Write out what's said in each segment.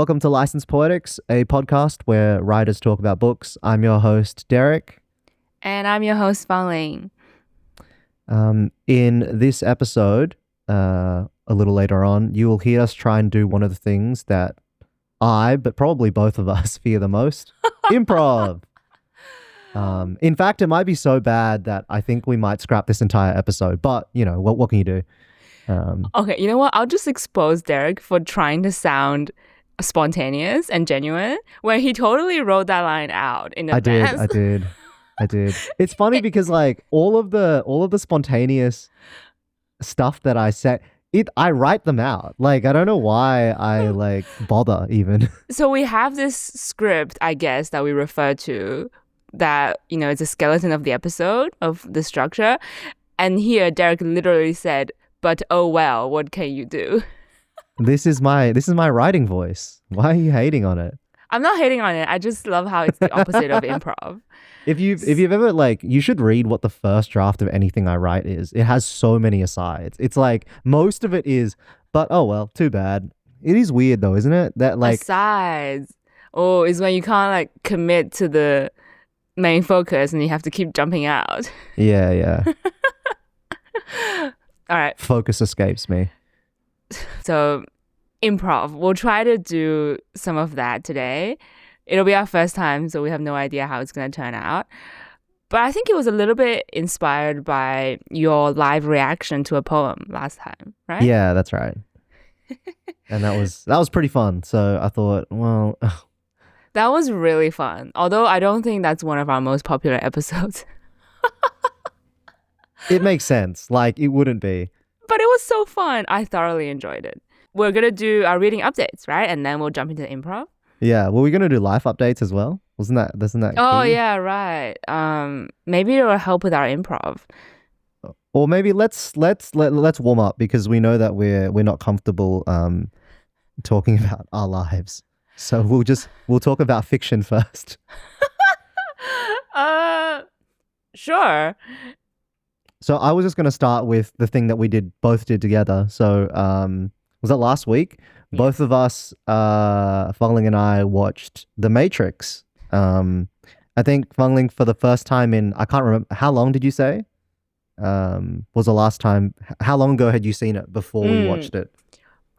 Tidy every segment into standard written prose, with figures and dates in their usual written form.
Welcome to Licensed Poetics, a podcast where writers talk about books. I'm your host, Derek. And I'm your host, Fangling. In this episode, a little later on, you will hear us try and do one of the things that but probably both of us, fear the most, improv. In fact, it might be so bad that I think we might scrap this entire episode. But, you know, what can you do? Okay, you know what? I'll just expose Derek for trying to sound spontaneous and genuine when he totally wrote that line out in advance. I did. It's funny because like all of the spontaneous stuff that I said, I write them out. Like I don't know why I like bother even. So we have this script, I guess, that we refer to that, you know, it's a skeleton of the episode of the structure. And here Derek literally said, "But oh well, what can you do?" This is my writing voice. Why are you hating on it? I'm not hating on it. I just love how it's the opposite of improv. If you've ever like, you should read what the first draft of anything I write is. It has so many asides. It's like most of it is, but oh well, too bad. It is weird though, isn't it? That like asides. Oh, is when you can't like commit to the main focus and you have to keep jumping out. Yeah. All right. Focus escapes me. So improv. We'll try to do some of that today. It'll be our first time, so we have no idea how it's going to turn out. But I think it was a little bit inspired by your live reaction to a poem last time, right? Yeah, that's right. And that was pretty fun. So I thought, well, that was really fun. Although I don't think that's one of our most popular episodes. It makes sense. Like it wouldn't be. But it was so fun. I thoroughly enjoyed it. We're going to do our reading updates, right? And then we'll jump into improv. Yeah. Well, we're going to do life updates as well. Isn't that Oh, key? yeah, right. Maybe it will help with our improv. Or maybe let's warm up because we know that we're not comfortable talking about our lives. So we'll talk about fiction first. Sure. So I was just going to start with the thing that we both did together. So was that last week? Yeah. Both of us, Fangling and I, watched The Matrix. I think Fangling for the first time in, I can't remember, how long did you say? Was the last time, how long ago had you seen it before we watched it?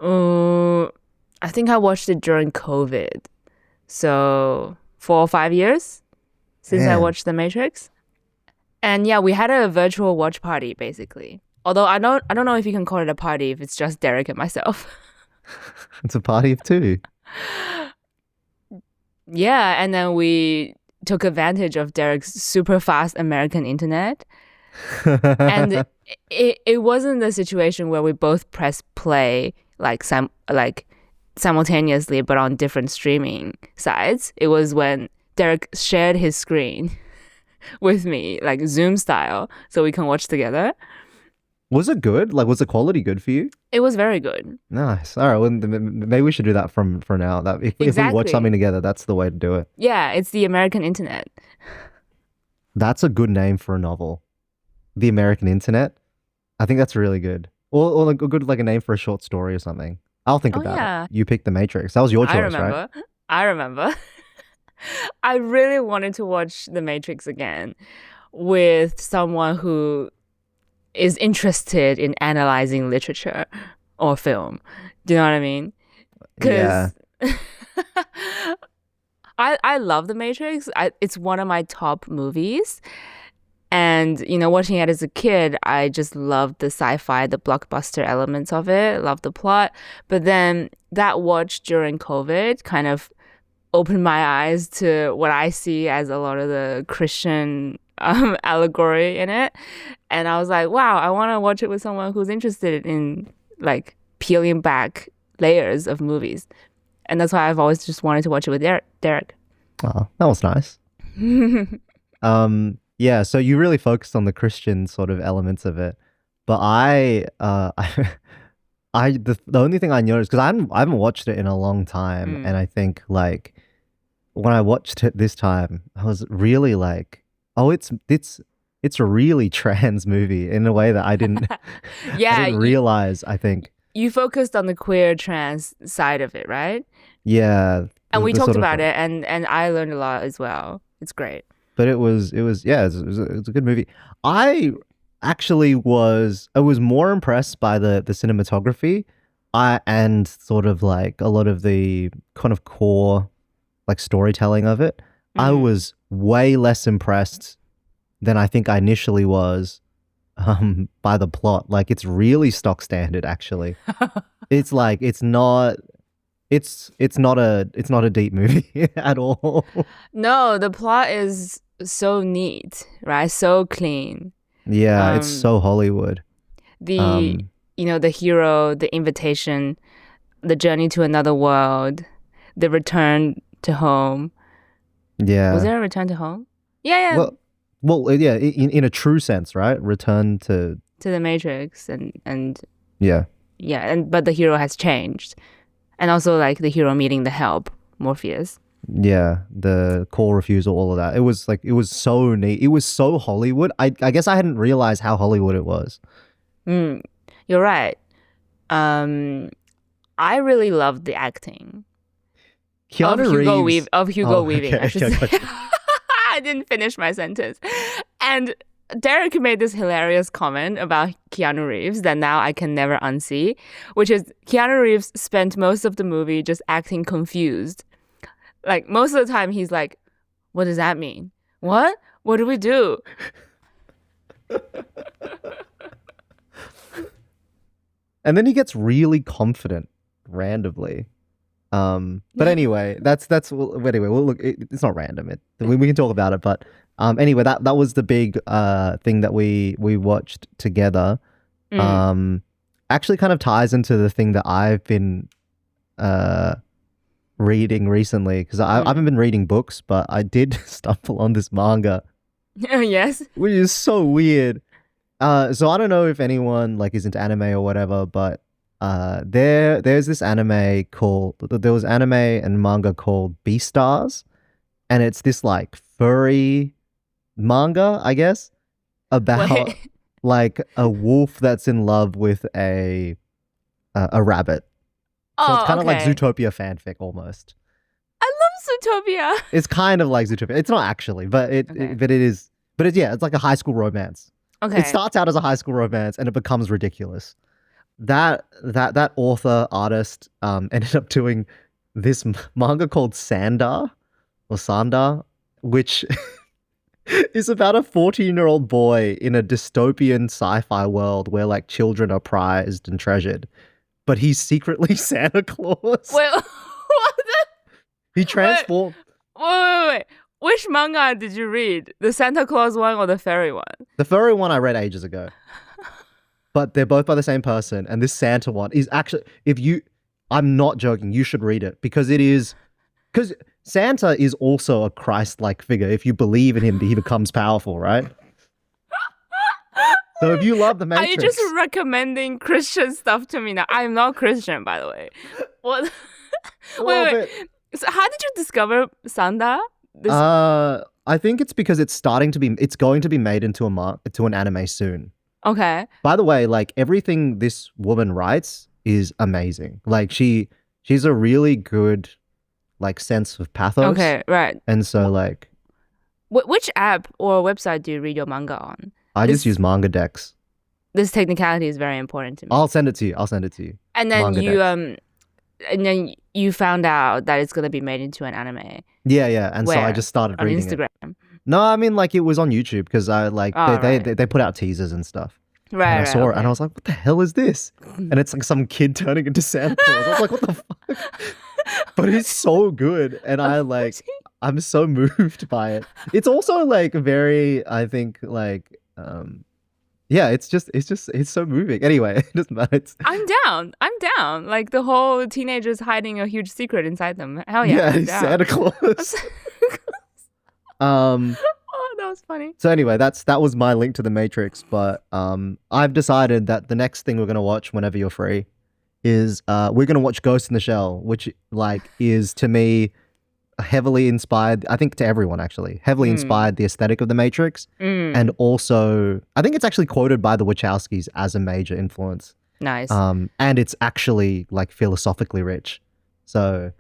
I think I watched it during COVID. So 4 or 5 years since I watched The Matrix. And yeah, we had a virtual watch party basically. Although I don't know if you can call it a party if it's just Derek and myself. It's a party of two. Yeah, and then we took advantage of Derek's super fast American internet. And it wasn't a situation where we both press play like simultaneously but on different streaming sites. It was when Derek shared his screen with me, like Zoom style, so we can watch together. Was it good? Like, was the quality good for you? It was very good. Nice. All right. Well, maybe we should do that for now. That if we watch something together, that's the way to do it. Yeah, it's the American internet. That's a good name for a novel. The American Internet. I think that's really good. Or a good like a name for a short story or something. I'll think about it. You picked The Matrix. That was your choice, right? I remember. I really wanted to watch The Matrix again with someone who is interested in analyzing literature or film. Do you know what I mean? Yeah. I love The Matrix. It's one of my top movies. And, you know, watching it as a kid, I just loved the sci-fi, the blockbuster elements of it. Loved the plot. But then that watch during COVID kind of opened my eyes to what I see as a lot of the Christian allegory in it. And I was like, wow, I want to watch it with someone who's interested in like peeling back layers of movies. And that's why I've always just wanted to watch it with Derek. Oh, that was nice. Yeah, so you really focused on the Christian sort of elements of it. But the only thing I noticed, because I haven't watched it in a long time, and I think like when I watched it this time, I was really like, oh, it's a really trans movie in a way that I didn't Yeah, I didn't realize, I think. You focused on the queer trans side of it, right? Yeah, And we the talked sort of about it, and I learned a lot as well. It's great. but it was yeah, it was a good movie. I actually I was more impressed by the cinematography, and sort of like a lot of the kind of core like storytelling of it. I Mm. was way less impressed than I think I initially was by the plot. Like it's really stock standard actually. It's like it's not a deep movie at all. No, the plot is so neat, right? So clean. Yeah, it's Um, so Hollywood. the Um, the hero, the invitation, the journey to another world, the return to home. Was yeah. there a return to home? Yeah, yeah, Well, yeah. In a true sense, right? Return to to the Matrix, and yeah, yeah, and but the hero has changed, and also like the hero meeting the help, Morpheus. yeah. The call refusal, all of that. It was so neat. It was so Hollywood. I guess I hadn't realized how Hollywood it was. Mm, you're right. Um, I really loved the acting Keanu Reeves. Of Hugo Oh, Weaving, okay, I should okay, say. gotcha. I didn't finish my sentence. And Derek made this hilarious comment about Keanu Reeves that now I can never unsee, which is Keanu Reeves spent most of the movie just acting confused. Like most of the time he's like, what does that mean? What? What do we do? And then he gets really confident randomly. But anyway, anyway. Well, look, it's not random. We can talk about it, but anyway, that was the big thing that we watched together. Mm, Um, actually, kind of ties into the thing that I've been uh reading recently because I haven't mm. been reading books, but I did stumble on this manga, Yes. which is so weird. So I don't know if anyone like is into anime or whatever, but there's this anime called there was anime and manga called Beastars, and it's this like furry manga, I guess, about Wait. like a wolf that's in love with a rabbit. So it's Oh, kind of like okay. Zootopia fanfic almost. I love Zootopia. It's kind of like Zootopia. It's not actually, but Okay. but it is. But yeah, it's like a high school romance. It Okay. starts out as a high school romance and it becomes ridiculous. That author artist ended up doing this manga called Sandar, which is about a 14-year-old boy in a dystopian sci-fi world where like children are prized and treasured, but he's secretly Santa Claus. Wait, what the? He Wait, transformed. wait. Which manga did you read? The Santa Claus one or the fairy one? The furry one I read ages ago, but they're both by the same person. And this Santa one is actually, I'm not joking, you should read it because Santa is also a Christ-like figure. If you believe in him, he becomes powerful, right? So if you love the Are you Matrix, just recommending Christian stuff to me now? I'm not Christian, by the way. What? a wait, little wait. bit. So how did you discover Sanda? This. I think it's because it's going to be made into to an anime soon. Okay. By the way, like everything this woman writes is amazing. Like she's a really good like sense of pathos. Okay. Right. And so like Which app or website do you read your manga on? I just This use manga decks. this technicality is very important to me. I'll send it to you. I'll send it to you. And then Manga you decks. and then you found out that it's gonna be made into an anime. Yeah. And so I Where? just started On reading it. Instagram. No, I mean like it was on YouTube because I like Oh, right. they put out teasers and stuff. Right, And I right, saw it okay. and I was like, what the hell is this? And it's like some kid turning into Santa Claus. I was like, what the fuck? But it's so good. And I'm so moved by it. It's also like very, I think like, yeah, it's so moving. Anyway, it doesn't matter. I'm down. I'm down. Like the whole teenagers hiding a huge secret inside them. Hell yeah, Yeah, I'm it's down. Santa Claus. Um, Oh, that was funny. so anyway, that was my link to the Matrix, but I've decided that the next thing we're gonna watch whenever you're free is we're gonna watch Ghost in the Shell, which like is to me heavily inspired, I think to everyone actually, heavily Mm. inspired the aesthetic of the Matrix, Mm. and also I think it's actually quoted by the Wachowskis as a major influence. Nice. And it's actually like philosophically rich. So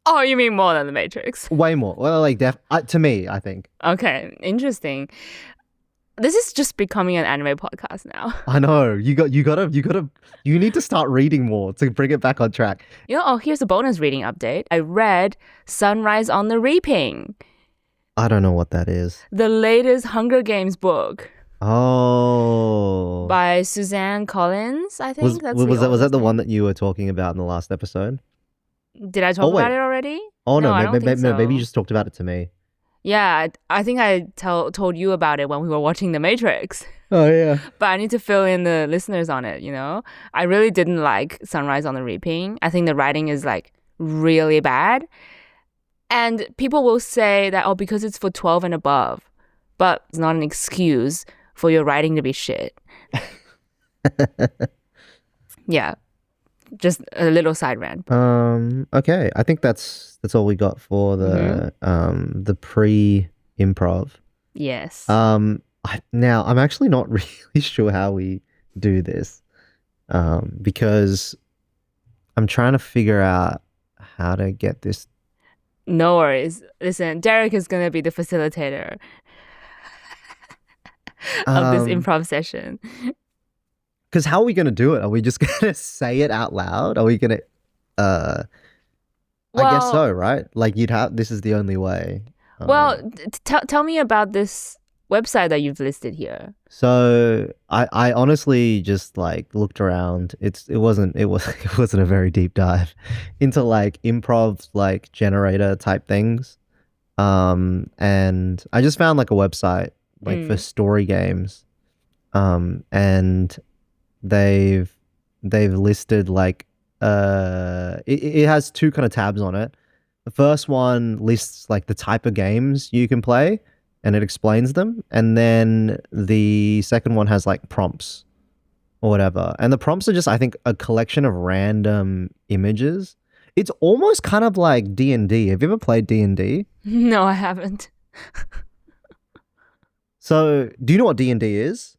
Oh, you mean more than The Matrix? Way more. Well, like to me, I think. Okay, interesting. This is just becoming an anime podcast now. I know. You need to start reading more to bring it back on track. Here's a bonus reading update. I read Sunrise on the Reaping, I don't know what that is. the latest Hunger Games book Oh. by Suzanne Collins, I think. Was that the one that you were talking about in the last episode? Did I talk wait. about it already? Oh no, I don't think so. maybe you just talked about it to me. Yeah, I think I told you about it when we were watching The Matrix. Oh yeah. But I need to fill in the listeners on it, I really didn't like Sunrise on the Reaping. I think the writing is like really bad. And people will say that, oh, because it's for 12 and above. But it's not an excuse for your writing to be shit. Yeah. Just a little side rant. Okay. I think that's all we got for the pre-improv. Yes. Now I'm actually not really sure how we do this. Because I'm trying to figure out how to get this. No worries. Listen, Derek is going to be the facilitator of this improv session. Because how are we going to do it? Are we just going to say it out loud? Are we going to... I guess so, right? Like this is the only way. Well, tell me about this website that you've listed here. So I honestly just like looked around. It wasn't a very deep dive into like improv like generator type things. And I just found like a website like for story games. And they've listed like it has two kind of tabs on it. The first one lists like the type of games you can play and it explains them, and then the second one has like prompts or whatever, and the prompts are just, I think, a collection of random images. It's almost kind of like D&D. Have you ever played D&D? No, I haven't. So do you know what D&D is?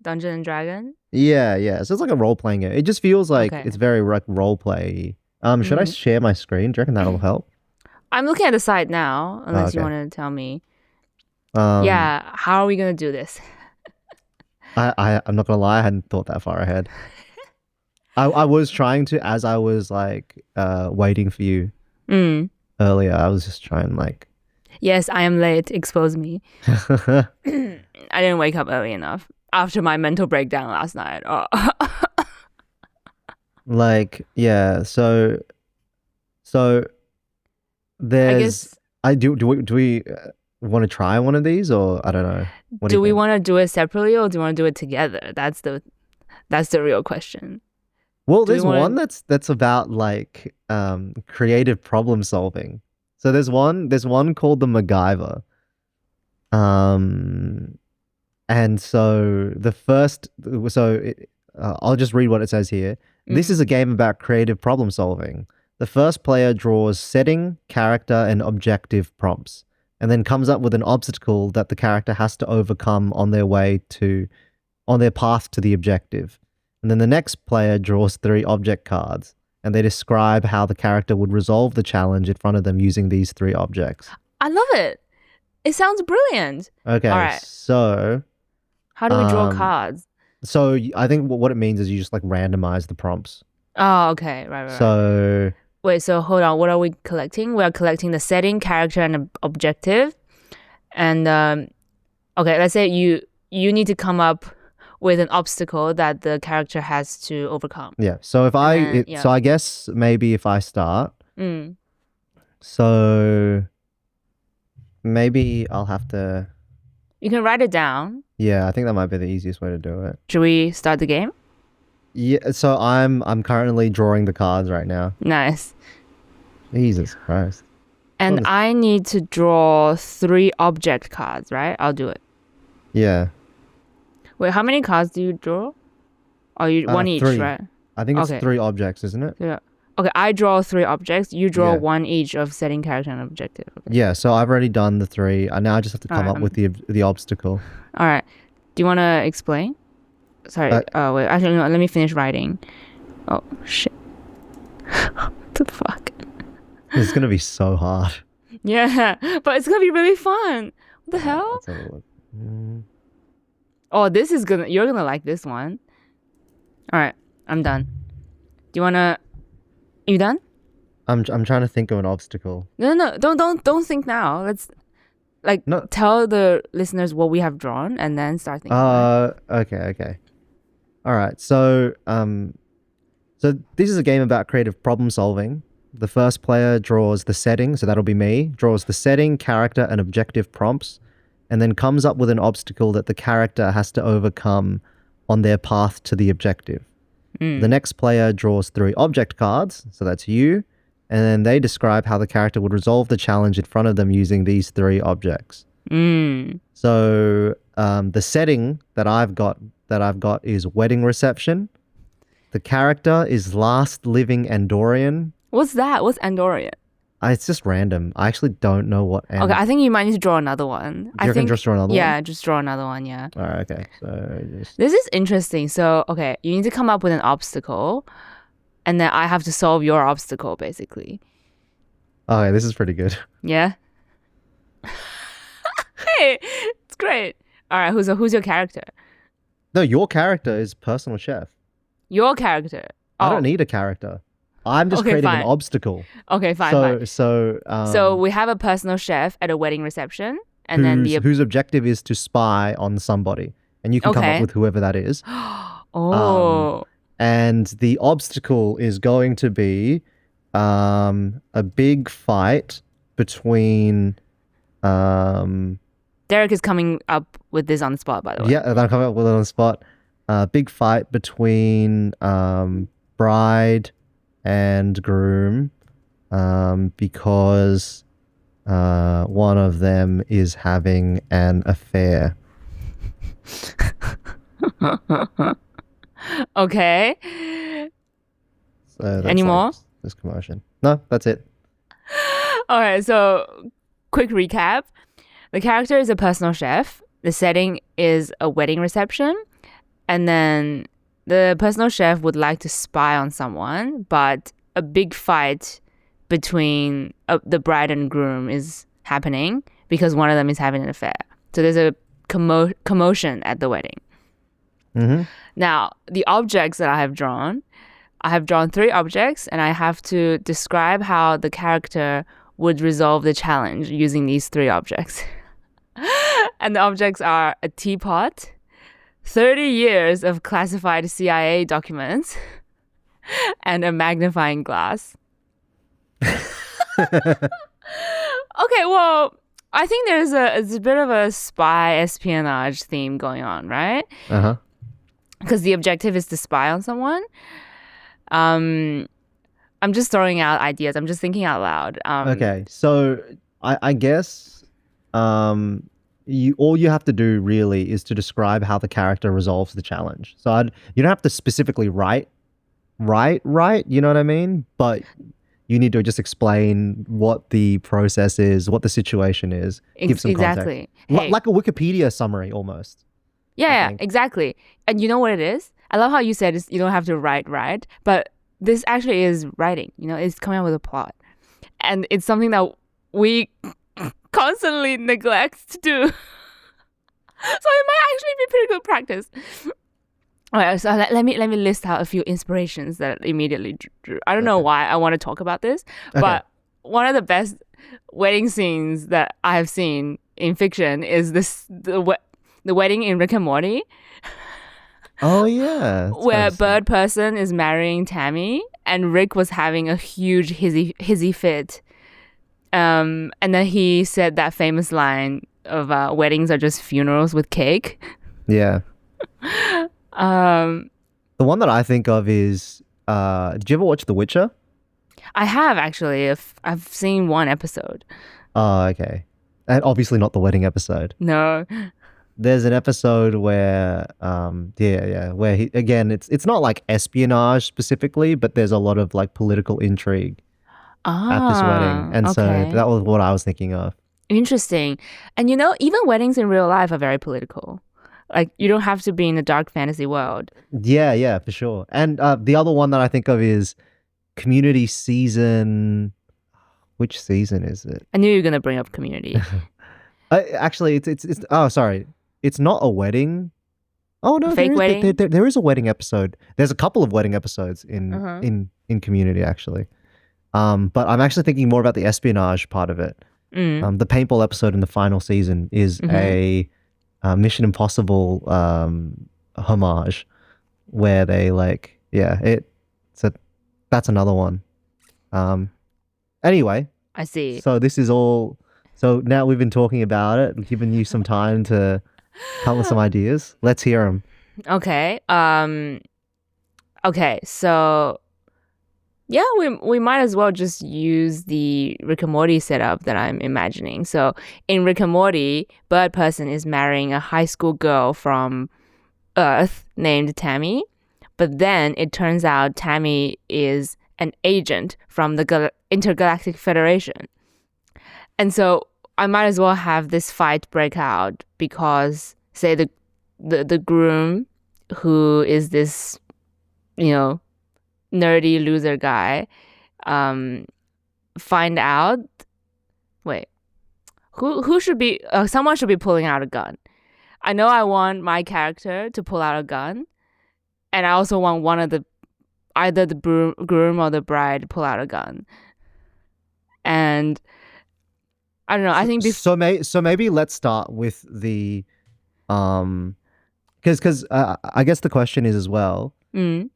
Dungeon and Dragon? Yeah. So it's like a role-playing game. It just feels like it's very like role-play. Should I share my screen? Do you reckon that'll help? I'm looking at the site now, unless you want to tell me. Yeah, how are we going to do this? I'm not going to lie, I hadn't thought that far ahead. I was trying to, as I was like waiting for you earlier, I was just trying like... Yes, I am late. Expose me. I didn't wake up early enough after my mental breakdown last night. Oh. Like, yeah, so there's... Do we want to try one of these, or I don't know? Do we want to do it separately, or do we want to do it together? That's the real question. Well, there's one that's about like creative problem solving. So there's one called the MacGyver. And so I'll just read what it says here. This is a game about creative problem solving. The first player draws setting, character, and objective prompts, and then comes up with an obstacle that the character has to overcome on their path to the objective. And then the next player draws 3 object cards, and they describe how the character would resolve the challenge in front of them using these 3 objects. I love it. It sounds brilliant. Okay, all right. So how do we draw cards? So I think what it means is you just like randomize the prompts. Oh, okay. Right. So wait, so hold on. What are we collecting? We are collecting the setting, character, and objective. And okay, let's say you need to come up with an obstacle that the character has to overcome. Yeah. So if so I guess maybe if I start. So maybe I'll have to... You can write it down. Yeah, I think that might be the easiest way to do it. Should we start the game? Yeah, so I'm currently drawing the cards right now. Nice. Jesus Christ. And I need to draw 3 object cards, right? I'll do it. Yeah. Wait, how many cards do you draw? Oh, you one each, 3. right? I think it's 3 objects, isn't it? Yeah. Okay, I draw 3 objects. You draw 1 each of setting, character, and objective. Okay. Yeah, so I've already done the 3. Now I just have to come up with the obstacle. All right. Do you want to explain? Sorry. Wait. Actually, no. Let me finish writing. Oh shit. What the fuck? It's gonna be so hard. Yeah, but it's gonna be really fun. What the hell? Let's have a look. Mm. Oh, you're gonna like this one. All right, I'm done. Do you wanna? You done? I'm trying to think of an obstacle. No, don't think now. Let's No. tell the listeners what we have drawn and then start thinking. Okay. All right. So this is a game about creative problem solving. The first player draws the setting, so that'll be me, draws the setting, character, and objective prompts, and then comes up with an obstacle that the character has to overcome on their path to the objective. The next player draws 3 object cards, so that's you, and then they describe how the character would resolve the challenge in front of them using these 3 objects. So the setting that I've got is wedding reception. The character is last living Andorian. What's that? What's Andorian? It's just random. I actually don't know what. Okay, I think you might need to draw another one. Do you reckon just draw another one? Yeah, just draw another one. Yeah. All right. Okay. So This is interesting. So, okay, you need to come up with an obstacle, and then I have to solve your obstacle, basically. Okay, this is pretty good. Yeah. Hey, it's great. All right, who's your character? No, your character is personal chef. Your character. I don't need a character. I'm just creating an obstacle. Okay, fine. So we have a personal chef at a wedding reception, and whose objective is to spy on somebody, and you can come up with whoever that is. And the obstacle is going to be a big fight between. Derek is coming up with this on the spot, by the way. Yeah, I'm coming up with it on the spot. Big fight between bride and groom because one of them is having an affair. Okay. So any more? This commotion. No, that's it. All right, so quick recap. The character is a personal chef. The setting is a wedding reception. And then the personal chef would like to spy on someone, but a big fight between the bride and groom is happening because one of them is having an affair. So there's a commotion at the wedding. Now, the objects that I have drawn 3 objects, and I have to describe how the character would resolve the challenge using these 3 objects. And the objects are a teapot, 30 years of classified CIA documents, and a magnifying glass. Okay, well, I think there's a bit of a spy espionage theme going on, right? Because the objective is to spy on someone. I'm just throwing out ideas. I'm just thinking out loud. Okay, so I guess all you have to do really is to describe how the character resolves the challenge. So you don't have to specifically write, you know what I mean? But you need to just explain what the process is, what the situation is, give some exactly. context. Like a Wikipedia summary almost. Yeah, exactly. And you know what it is? I love how you said you don't have to write, but this actually is writing. You know, it's coming up with a plot. And it's something that we constantly neglect to do. So it might actually be pretty good practice. All right, so let me list out a few inspirations that immediately drew. I don't know why I want to talk about this, but one of the best wedding scenes that I have seen in fiction is the wedding in Rick and Morty. Oh yeah, where Bird Person is marrying Tammy, and Rick was having a huge hizzy fit. And then he said that famous line of weddings are just funerals with cake. Yeah. The one that I think of is, did you ever watch The Witcher? I have actually. I've seen one episode. Oh, okay. And obviously not the wedding episode. No. There's an episode where, where it's not like espionage specifically, but there's a lot of like political intrigue at this wedding. And so that was what I was thinking of. Interesting. And you know, even weddings in real life are very political. Like, you don't have to be in a dark fantasy world. Yeah, for sure. And the other one that I think of is Community season... Which season is it? I knew you were gonna bring up Community. Actually, it's. Oh, sorry. It's not a wedding. Oh no, Fake wedding. there is a wedding episode. There's a couple of wedding episodes in Uh-huh. in Community actually. But I'm actually thinking more about the espionage part of it. The paintball episode in the final season is a Mission Impossible homage where they like so that's another one. Anyway, I see. so this is all. So now we've been talking about it, giving you some time to come with some ideas. Let's hear them. Okay. Okay. So, yeah, we might as well just use the Rick and Morty setup that I'm imagining. So, in Rick and Morty, Bird Person is marrying a high school girl from Earth named Tammy, but then it turns out Tammy is an agent from the Intergalactic Federation. And so I might as well have this fight break out because, say, the groom, who is this, nerdy loser guy, find out. Wait, who should be? Someone should be pulling out a gun. I know I want my character to pull out a gun, and I also want either the groom or the bride to pull out a gun. And I don't know. I think so maybe let's start with the because I guess the question is as well.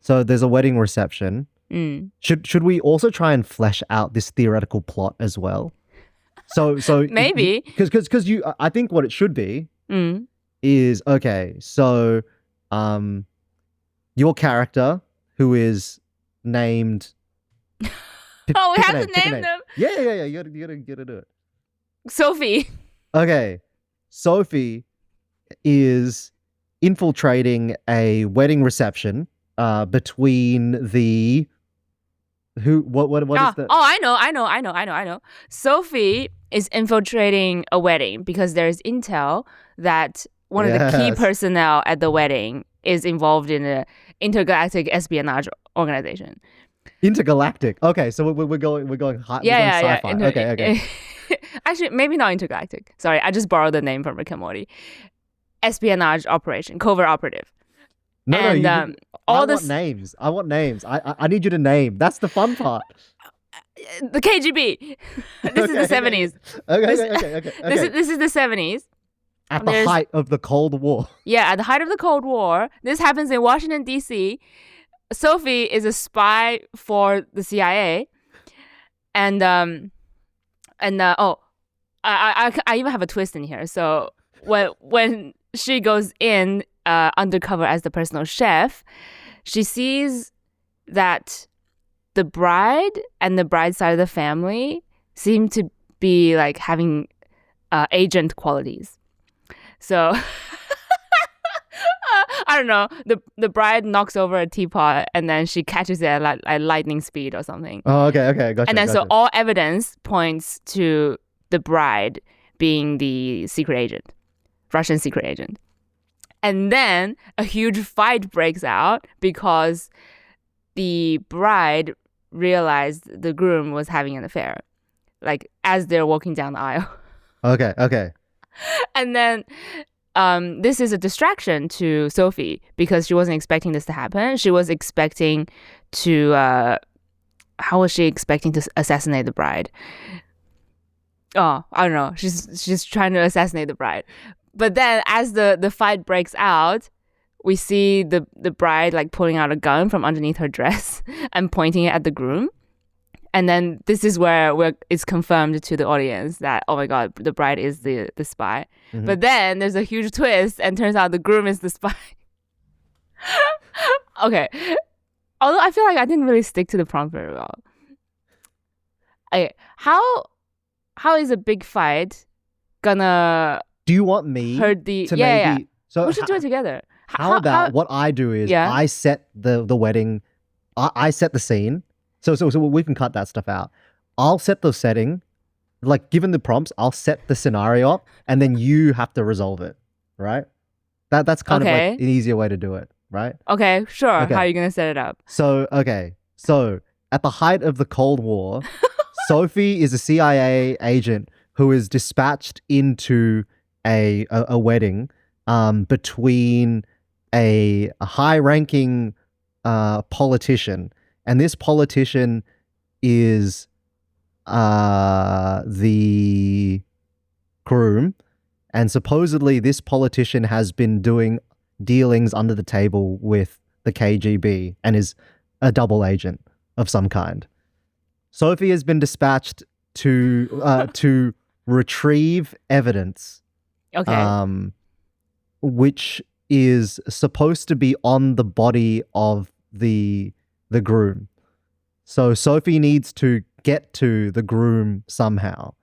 So there's a wedding reception. Should we also try and flesh out this theoretical plot as well? So maybe because I think what it should be is okay. So your character who is named. Oh, we have to name them. Yeah. You gotta do it. Sophie. Okay, Sophie is infiltrating a wedding reception between the what is the I know. Sophie is infiltrating a wedding because there's intel that one of the key personnel at the wedding is involved in an intergalactic espionage organization. Intergalactic. Okay, so we're going high. Yeah. Sci-fi. Okay. Actually, maybe not intergalactic. Sorry, I just borrowed the name from Rick and Morty. Espionage operation, covert operative. No, I want names. I need you to name. That's the fun part. The KGB. This is the 70s. Okay. This is the 70s. At the height of the Cold War. Yeah, at the height of the Cold War. This happens in Washington, D.C. Sophie is a spy for the CIA. And I even have a twist in here. So when she goes in undercover as the personal chef, she sees that the bride and the bride side of the family seem to be like having agent qualities. So I don't know. The bride knocks over a teapot and then she catches it at lightning speed or something. Oh, okay, gotcha. And then so all evidence points to the bride being the secret agent, Russian secret agent. And then a huge fight breaks out because the bride realized the groom was having an affair, like as they're walking down the aisle. Okay. And then this is a distraction to Sophie because she wasn't expecting this to happen. She was expecting to how was she expecting to assassinate the bride? Oh, I don't know. She's trying to assassinate the bride. But then as the fight breaks out, we see the bride like pulling out a gun from underneath her dress and pointing it at the groom. And then this is where it's confirmed to the audience that, oh my God, the bride is the spy. Mm-hmm. But then there's a huge twist and turns out the groom is the spy. Okay. Although I feel like I didn't really stick to the prompt very well. How is a big fight gonna... Do you want me hurt the... to yeah. maybe... So we should do it together. How about what I do is I set the wedding... I set the scene. So we can cut that stuff out. I'll set the setting, like given the prompts, I'll set the scenario up, and then you have to resolve it, right? That's kind of like an easier way to do it, right? Okay, sure. Okay. How are you gonna set it up? So at the height of the Cold War, Sophie is a CIA agent who is dispatched into a wedding between a high-ranking politician, and this politician is the groom, and supposedly this politician has been doing dealings under the table with the KGB and is a double agent of some kind. Sophie has been dispatched to retrieve evidence, Okay. which is supposed to be on the body of the groom. So Sophie needs to get to the groom somehow.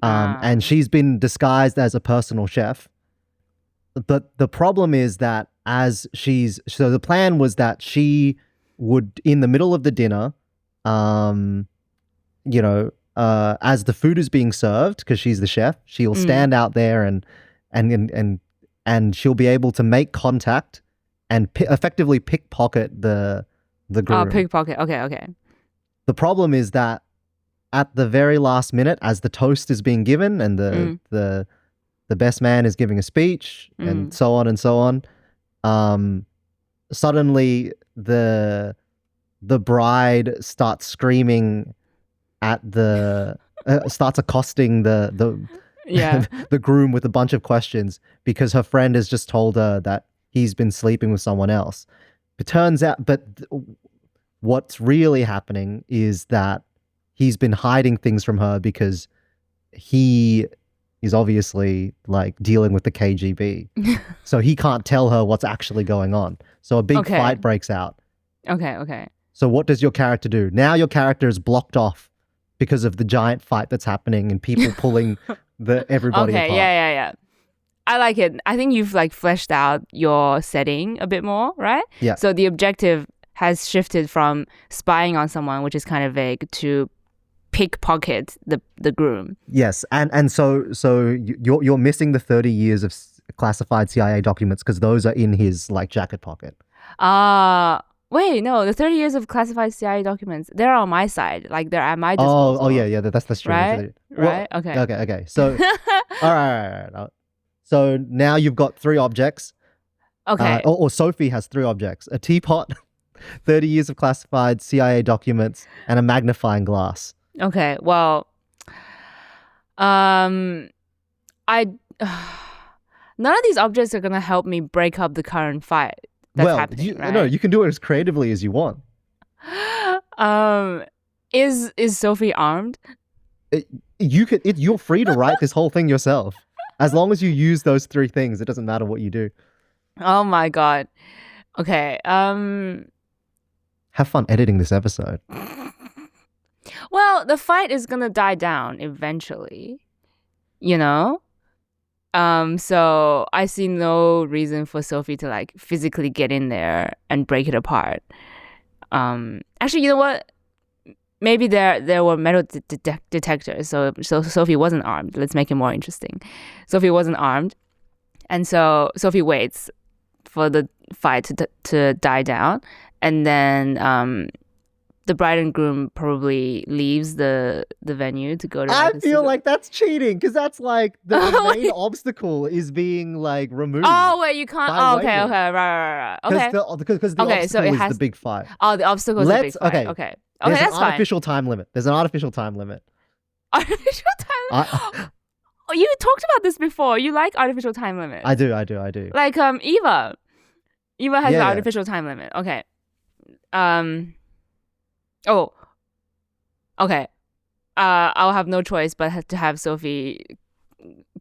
And she's been disguised as a personal chef. But the problem is that so the plan was that she would, in the middle of the dinner, as the food is being served, because she's the chef, she'll stand out there and she'll be able to make contact and effectively pickpocket the groom. Oh, pickpocket. Okay. The problem is that at the very last minute, as the toast is being given and the best man is giving a speech and so on and so on, suddenly the bride starts screaming at starts accosting the the groom with a bunch of questions because her friend has just told her that he's been sleeping with someone else. It turns out, what's really happening is that he's been hiding things from her because he is obviously like dealing with the KGB. So he can't tell her what's actually going on. So a big fight breaks out. Okay. So what does your character do? Now your character is blocked off because of the giant fight that's happening and people pulling everybody apart. Okay, yeah. I like it. I think you've like fleshed out your setting a bit more, right? Yeah. So the objective has shifted from spying on someone, which is kind of vague, to pickpocket the groom. Yes, and so you're missing the 30 years of classified CIA documents because those are in his like jacket pocket. Wait, no, the 30 years of classified CIA documents, they're on my side. Like they're at my disposal. Oh yeah, that's true. Right? Well, right? Okay. Okay. So all right. So now you've got 3 objects. Okay. Or Sophie has 3 objects: a teapot, 30 years of classified CIA documents, and a magnifying glass. Okay. Well, I none of these objects are gonna help me break up the current fight that's happening. Right? No, you can do it as creatively as you want. Is Sophie armed? You're free to write this whole thing yourself. As long as you use those 3 things, it doesn't matter what you do. Oh my god. Okay. Have fun editing this episode. Well, the fight is gonna die down eventually, you know? So I see no reason for Sophie to like physically get in there and break it apart. Actually, you know what? Maybe there were metal detectors, so Sophie wasn't armed. Let's make it more interesting. Sophie wasn't armed, and so Sophie waits for the fight to die down, and then the bride and groom probably leaves the venue to go to. I feel like that's cheating because that's like the main obstacle is being like removed. Oh wait, you can't. Oh, okay, right. Okay. Because the obstacle is the big fight. Oh, the obstacle is the big fight. Okay. There's that's an artificial time limit. There's an artificial time limit. Artificial time limit? Oh, you talked about this before. You like artificial time limit. I do. Like Eva. Eva has an artificial time limit. Okay. Oh. Okay. I'll have no choice but to have Sophie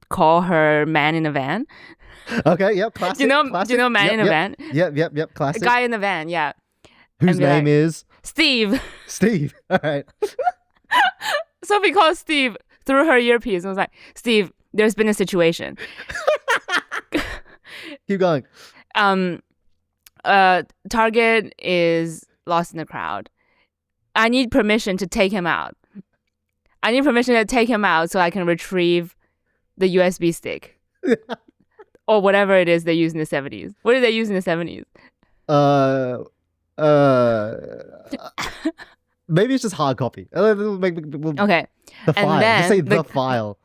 call her man in a van. Okay, yep, classic. Do you know man in a van? Yep, classic. A guy in the van, yeah. Whose name is? Steve. Steve. All right. Sophie calls Steve through her earpiece and was like, Steve, there's been a situation. Keep going. Target is lost in the crowd. I need permission to take him out. I need permission to take him out so I can retrieve the USB stick. Or whatever it is they use in the 70s. What did they use in the 70s? Maybe it's just hard copy. Okay. The And file. then Just say the file.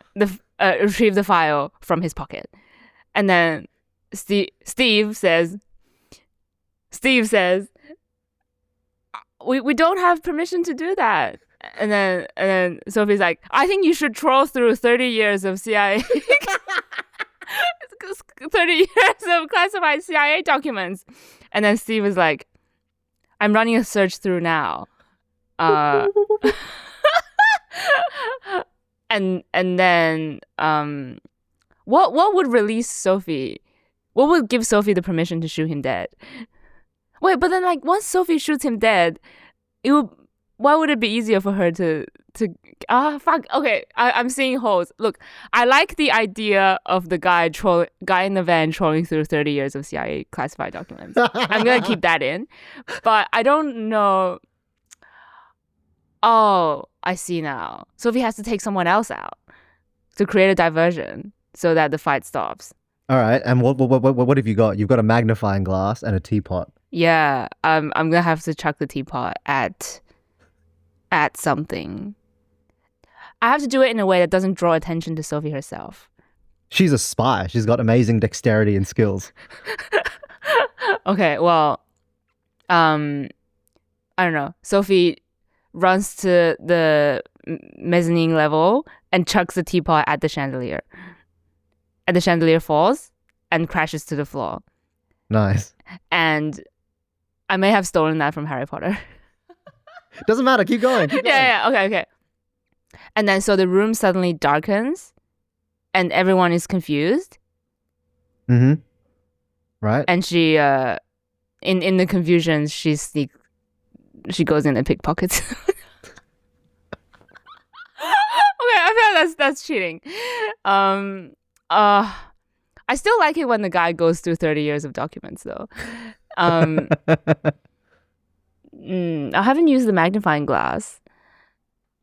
retrieve the file from his pocket. And then Steve says, we don't have permission to do that. And then Sophie's like, I think you should troll through 30 years of CIA 30 years of classified CIA documents. And then Steve was like, I'm running a search through now. And then what would release Sophie? What would give Sophie the permission to shoot him dead? Wait, but then like once Sophie shoots him dead, why would it be easier for her to fuck? Okay, I'm seeing holes. Look, I like the idea of the guy in the van trolling through 30 years of CIA classified documents. I'm gonna keep that in, but I don't know. Oh, I see now. Sophie has to take someone else out to create a diversion so that the fight stops. All right, and what have you got? You've got a magnifying glass and a teapot. Yeah, I'm gonna have to chuck the teapot at something. I have to do it in a way that doesn't draw attention to Sophie herself. She's a spy. She's got amazing dexterity and skills. Okay, well, I don't know. Sophie runs to the mezzanine level and chucks the teapot at the chandelier. And the chandelier falls and crashes to the floor. Nice. And I may have stolen that from Harry Potter. Doesn't matter. Keep going. Yeah. Okay. And then so the room suddenly darkens and everyone is confused. Mm-hmm. Right. And she, in the confusion, she goes in and pickpockets. Okay, I feel that's cheating. I still like it when the guy goes through 30 years of documents, though. I haven't used the magnifying glass.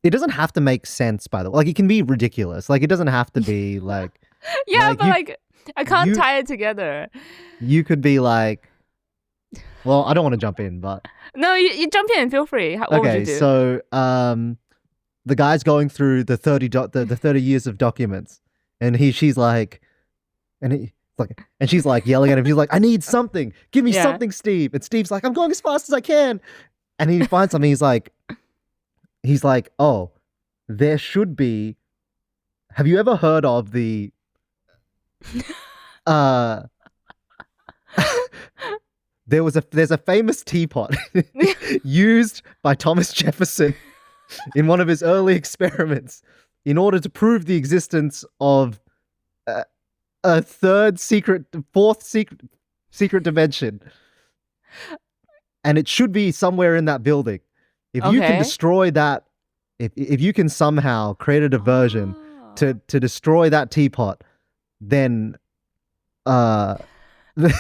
It doesn't have to make sense, by the way. Like, it can be ridiculous. Like, it doesn't have to be like... Yeah, but I can't tie it together. You could be like... Well, I don't want to jump in, but... No, you jump in. Feel free. What would you do? So the guy's going through the 30 years of documents, and she's like... And she's like yelling at him. She's like, I need something. Give me something, Steve. And Steve's like, I'm going as fast as I can. And he finds something. He's like, oh, there should be. Have you ever heard of the? There's a famous teapot used by Thomas Jefferson in one of his early experiments in order to prove the existence of a fourth secret dimension. And it should be somewhere in that building. If you can destroy that, if you can somehow create a diversion to destroy that teapot, then let me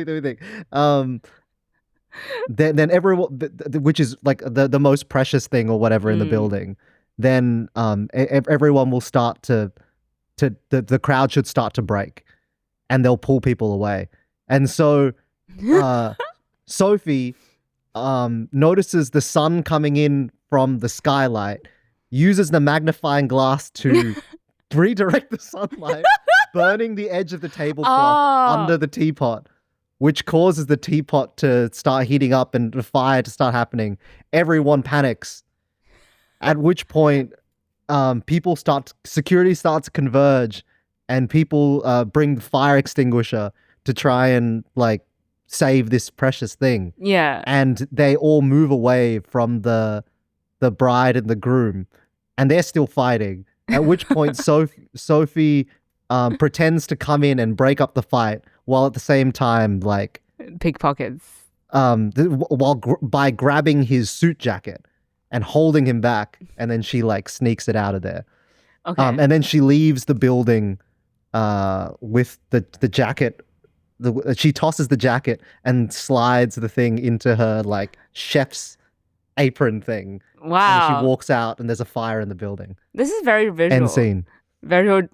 think. Then everyone, which is like the most precious thing or whatever in the building, then everyone will start to the crowd should start to break, and they'll pull people away. And so Sophie notices the sun coming in from the skylight, uses the magnifying glass to redirect the sunlight, burning the edge of the tablecloth under the teapot, which causes the teapot to start heating up and the fire to start happening. Everyone panics, at which point security starts to converge, and people bring the fire extinguisher to try and like save this precious thing. Yeah. And they all move away from the bride and the groom, and they're still fighting. At which point Sophie pretends to come in and break up the fight, while at the same time like pickpockets. By grabbing his suit jacket and holding him back, and then she like sneaks it out of there. Okay. And then she leaves the building with the jacket. She tosses the jacket and slides the thing into her like chef's apron thing. Wow. And she walks out, and there's a fire in the building. This is very visual. End scene. Very.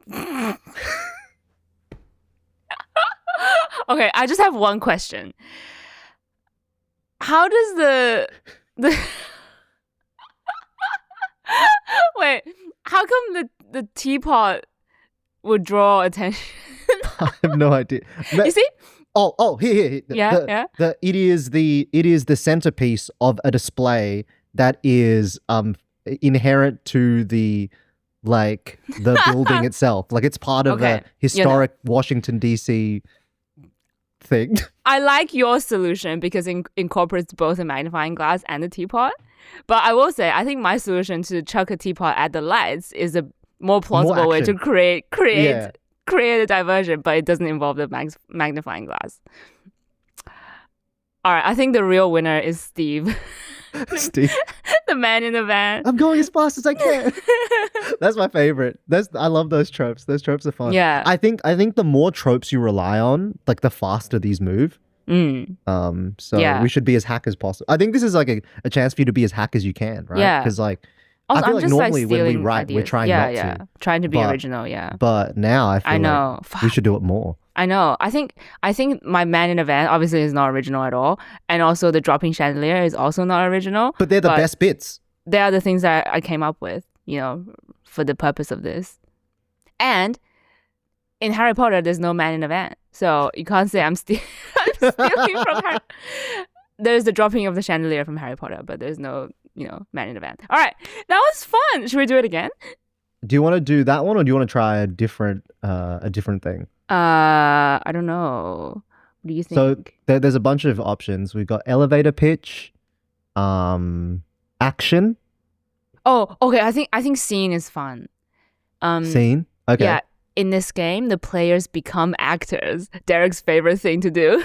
Okay, I just have one question. How does the Wait, how come the teapot would draw attention? I have no idea. You see? Here. Yeah. It is the centerpiece of a display that is inherent to the building itself. Like it's part of a historic Washington DC thing. I like your solution because it incorporates both a magnifying glass and a teapot. But I will say, I think my solution to chuck a teapot at the lights is a more plausible way to create a diversion, but it doesn't involve the magnifying glass. All right, I think the real winner is Steve. Steve, the man in the van. I'm going as fast as I can. That's my favorite. I love those tropes. Those tropes are fun. Yeah. I think the more tropes you rely on, like the faster these move. We should be as hack as possible. I think this is like a chance for you to be as hack as you can, right? Yeah. Because like also, I feel I'm like normally when we write, ideas. we're trying not to. Trying to be original, But now I feel like we should do it more. I know. I think my man in a van obviously is not original at all. And also the dropping chandelier is also not original. But they're the best bits. They are the things that I came up with, for the purpose of this. And in Harry Potter, there's no man in a van. So you can't say I'm stealing from Harry. There's the dropping of the chandelier from Harry Potter, but there's no, man in a van. All right. That was fun. Should we do it again? Do you want to do that one or do you want to try a different thing? I don't know. What do you think? So there's a bunch of options. We've got elevator pitch, action. Oh, okay. I think scene is fun. Scene? Okay. Yeah. In this game, the players become actors. Derek's favorite thing to do.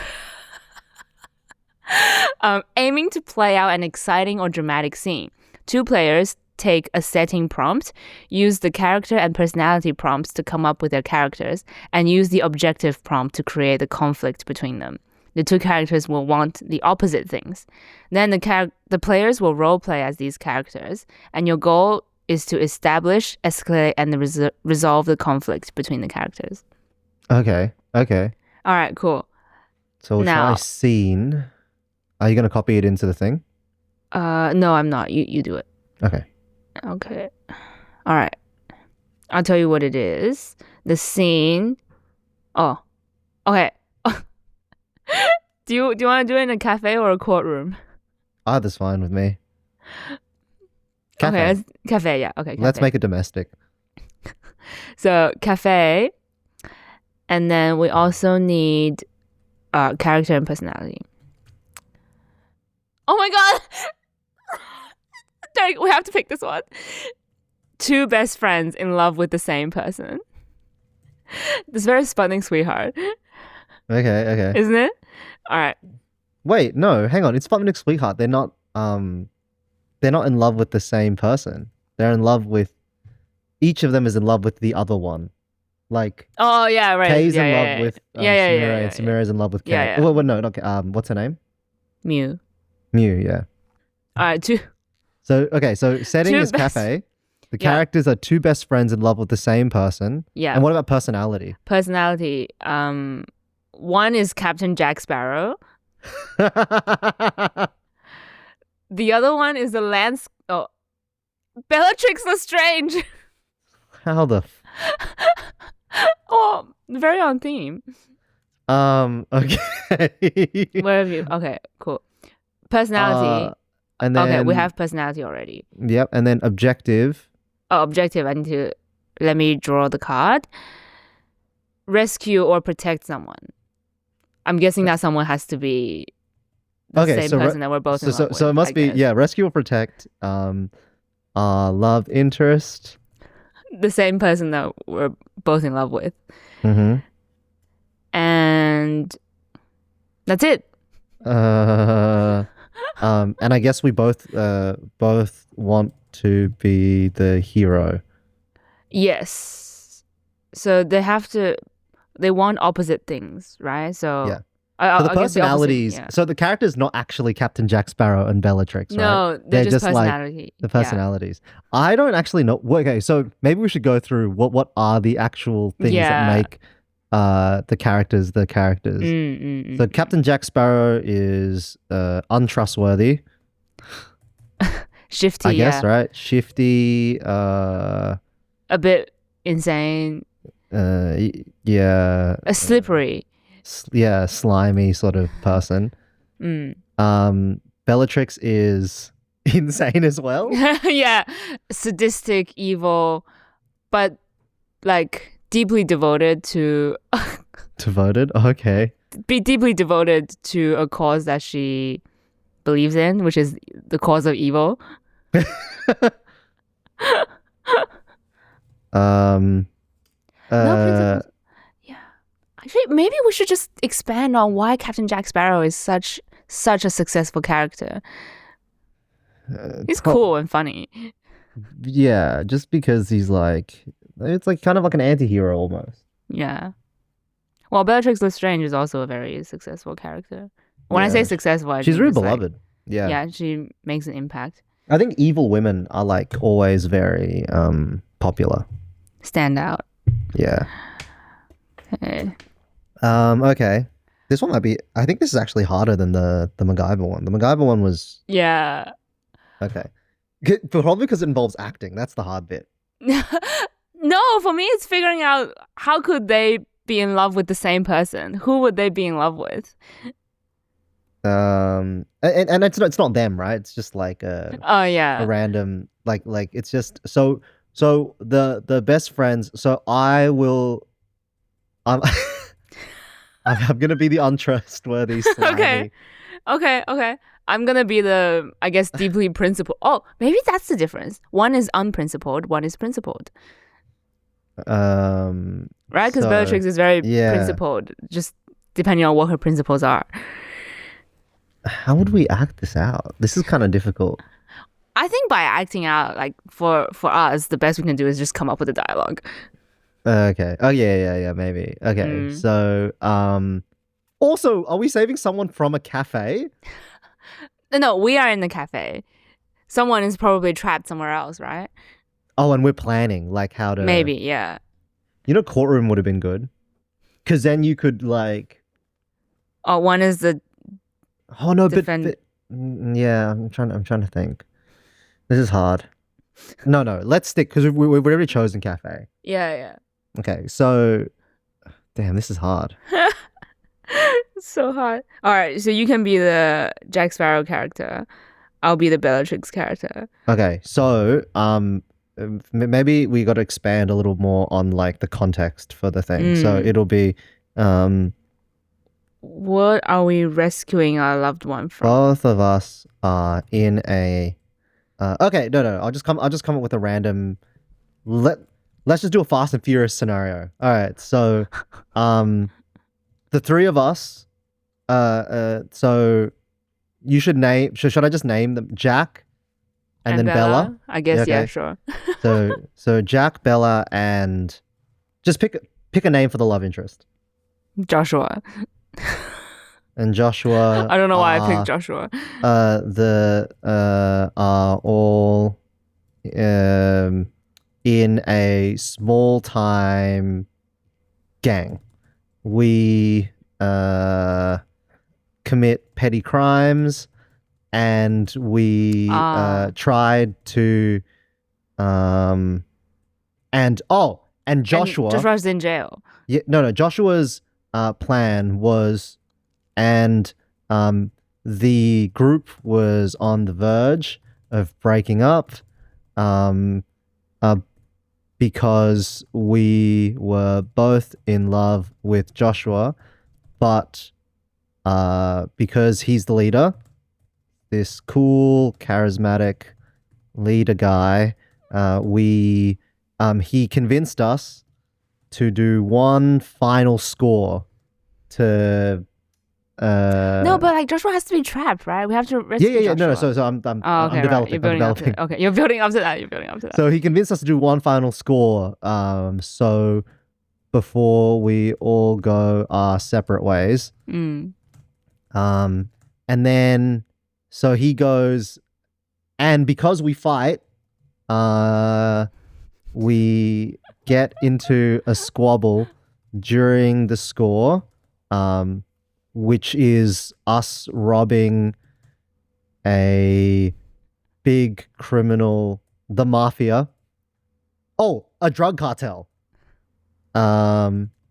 Aiming to play out an exciting or dramatic scene. 2 players take a setting prompt, use the character and personality prompts to come up with their characters, and use the objective prompt to create a conflict between them. The 2 characters will want the opposite things. Then the players will role play as these characters, and your goal is to establish, escalate, and resolve the conflict between the characters. Okay. All right, cool. So we'll try scene. Are you going to copy it into the thing? No, I'm not. You do it. Okay. All right. I'll tell you what it is. The scene. Oh, okay. Do you want to do it in a cafe or a courtroom? Either's fine with me. Cafe. Okay, cafe. Yeah. Okay. Cafe. Let's make it domestic. So cafe, and then we also need character and personality. Oh my god! Derek, we have to pick this one. 2 best friends in love with the same person. This very stunning sweetheart. Okay. Isn't it? All right. Wait, no, hang on. It's Sputnik Sweetheart. They're not in love with the same person. They're in love with each of them is in love with the other one. Like oh yeah, right. Kay's in love with Samira, and Samira's in love with Kay. Yeah. Well, no, not Kay. What's her name? Mew, yeah. All right, 2. So setting is cafe. The characters are 2 best friends in love with the same person. Yeah. And what about personality? Personality. One is Captain Jack Sparrow. The other one is the Bellatrix Lestrange. How the oh, very on theme. Okay. Where have you? Okay, cool. Personality. And then, okay, we have personality already. Yep, and then objective. Oh, objective. Let me draw the card. Rescue or protect someone. I'm guessing that someone has to be the same person that we're both in love with. So it must be, rescue or protect. Love interest. The same person that we're both in love with. Mm-hmm. And that's it. And I guess we both want to be the hero. Yes. So they want opposite things, right? So yeah. So the personalities. So the character's not actually Captain Jack Sparrow and Bellatrix, right? No, they're just personality. Like the personalities. Yeah. I don't actually know. Okay, so maybe we should go through what are the actual things that make the characters the characters. So Captain Jack Sparrow is untrustworthy. Shifty, I guess, yeah. right? Shifty, A bit insane. yeah, A slippery. yeah, slimy sort of person. Mm. Bellatrix is insane as well. Yeah. Sadistic, evil, but like deeply devoted to Devoted. Okay. be deeply devoted to a cause that she believes in, which is the cause of evil. um. No Uh. principles. Yeah. Actually, maybe we should just expand on why Captain Jack Sparrow is such a successful character. He's cool and funny. Yeah, just because he's like, it's like kind of like an anti-hero almost. Yeah. Well, Bellatrix Lestrange is also a very successful character. When I say Yeah, successful, I she's mean really just like, beloved. Yeah. yeah, she makes an impact. I think evil women are like always very popular. Stand out. Yeah. Okay. Okay. This one might be. I think this is actually harder than the MacGyver one. The MacGyver one was Yeah. okay. Probably because it involves acting. That's the hard bit. No, for me, it's figuring out how could they be in love with the same person? Who would they be in love with? And it's not them, right? It's just like Oh a yeah. random like it's just so the best friends. So I will. I'm I'm gonna be the untrustworthy, slimy. Okay. I'm gonna be the, I guess, deeply principled. Oh, maybe that's the difference. One is unprincipled, one is principled. Right? Because So Bellatrix is very yeah. principled, just depending on what her principles are. How would we act this out? This is kind of difficult. I think by acting out, like for us, the best we can do is just come up with a dialogue. Okay. Oh yeah, maybe. Okay. So also, are we saving someone from a cafe? No, we are in the cafe. Someone is probably trapped somewhere else, right? Oh, and we're planning like how to Maybe, yeah. Courtroom would have been good. Cause then you could like Oh, one is the oh no, defend. yeah, I'm trying to think. This is hard. No, let's stick because we've already chosen cafe. Yeah. Okay, so damn, this is hard. It's so hard. All right, so you can be the Jack Sparrow character. I'll be the Bellatrix character. Okay, so maybe we got to expand a little more on like the context for the thing. So it'll be what are we rescuing our loved one from? both of us are in a okay, no. I'll just come up with a random let's just do a Fast and Furious scenario. All right. So the three of us so you should name should I just name them Jack and then Bella? I guess, Yeah, yeah, okay. sure. So Jack, Bella, and just pick a name for the love interest. Joshua. And Joshua. I don't know why I picked Joshua. Are all in a small time gang. We commit petty crimes, and we tried to and Joshua. And Joshua's in jail. Yeah, no. Joshua's plan was, and the group was on the verge of breaking up, because we were both in love with Joshua, but because he's the leader, this cool, charismatic leader guy, he convinced us to do one final score to no, but like Joshua has to be trapped, right? We have to rescue Joshua. No. So I'm developing. Right. Okay, you're building up to that. So he convinced us to do one final score. So before we all go our separate ways. And then so he goes, and because we fight, we get into a squabble during the score, which is us robbing a big criminal, the mafia. Oh, a drug cartel.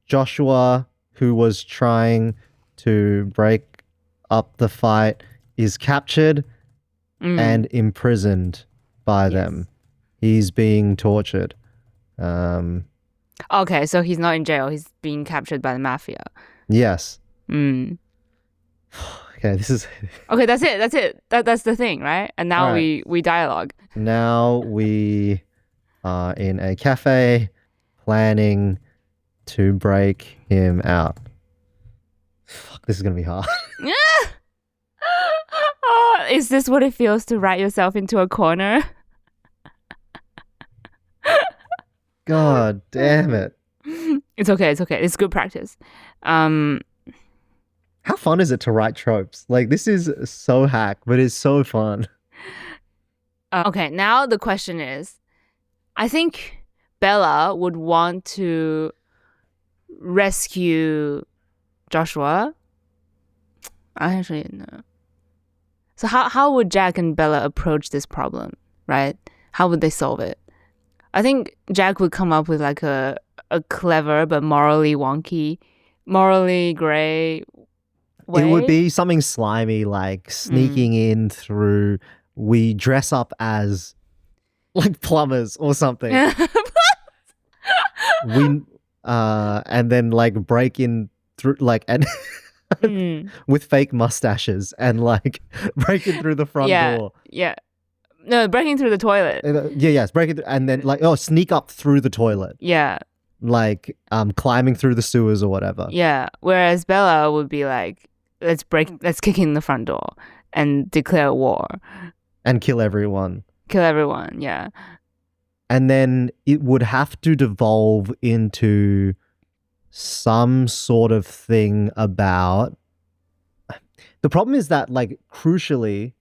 Joshua, who was trying to break up the fight, is captured and imprisoned by them. He's being tortured. Okay, so he's not in jail. He's being captured by the mafia. Yes. Mm. Okay, this is... Okay, that's it. That's the thing, right? And now we dialogue. Now we are in a cafe planning to break him out. Fuck, this is gonna be hard. Is this what it feels to write yourself into a corner? God damn it. It's okay. It's good practice. How fun is it to write tropes? Like, this is so hack, but it's so fun. Okay, now the question is, I think Bella would want to rescue Joshua. I actually know. So how would Jack and Bella approach this problem, right? How would they solve it? I think Jack would come up with like a clever but morally wonky, morally grey way. It would be something slimy, like sneaking in through, we dress up as like plumbers or something. And then like break in through like and with fake mustaches and like breaking through the front door. Yeah. No, breaking through the toilet. Yes, breaking through, and then like sneak up through the toilet. Yeah. Like climbing through the sewers or whatever. Yeah. Whereas Bella would be like, let's kick in the front door and declare war. And kill everyone. Yeah. And then it would have to devolve into some sort of thing about... The problem is that, like, crucially,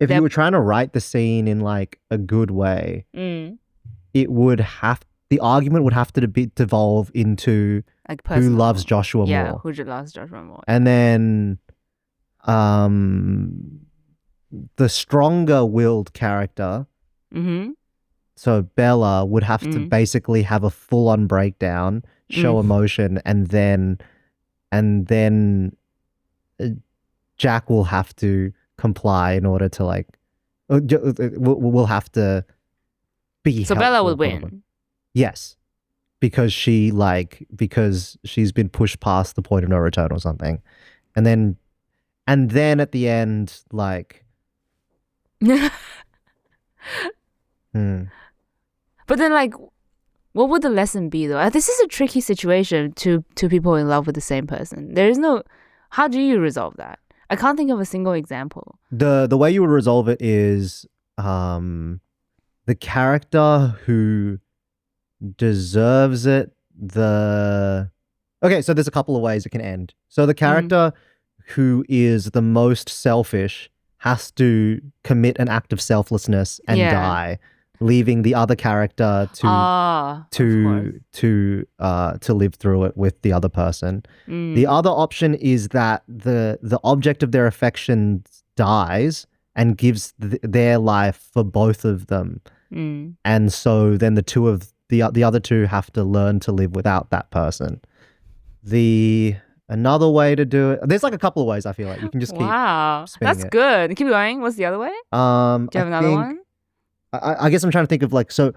if you were trying to write the scene in, like, a good way, it would have... The argument would have to devolve into like who loves Joshua more. Yeah, who loves Joshua more. And then the stronger-willed character... So Bella would have to basically have a full-on breakdown, show emotion, and then Jack will have to comply in order to like we'll have to be. So Bella would win. Yes, because she's been pushed past the point of no return or something, and then at the end, like. But then, like, what would the lesson be, though? This is a tricky situation to people in love with the same person. There is no... How do you resolve that? I can't think of a single example. The way you would resolve it is the character who deserves it, Okay, so there's a couple of ways it can end. So the character who is the most selfish has to commit an act of selflessness and die, leaving the other character to live through it with the other person. The other option is that the object of their affection dies and gives their life for both of them, and so then the other two have to learn to live without that person. Another way to do it. There's like a couple of ways. I feel like you can just keep. Wow, that's good. Keep going. What's the other way? Do you have another one? I guess I'm trying to think of like, so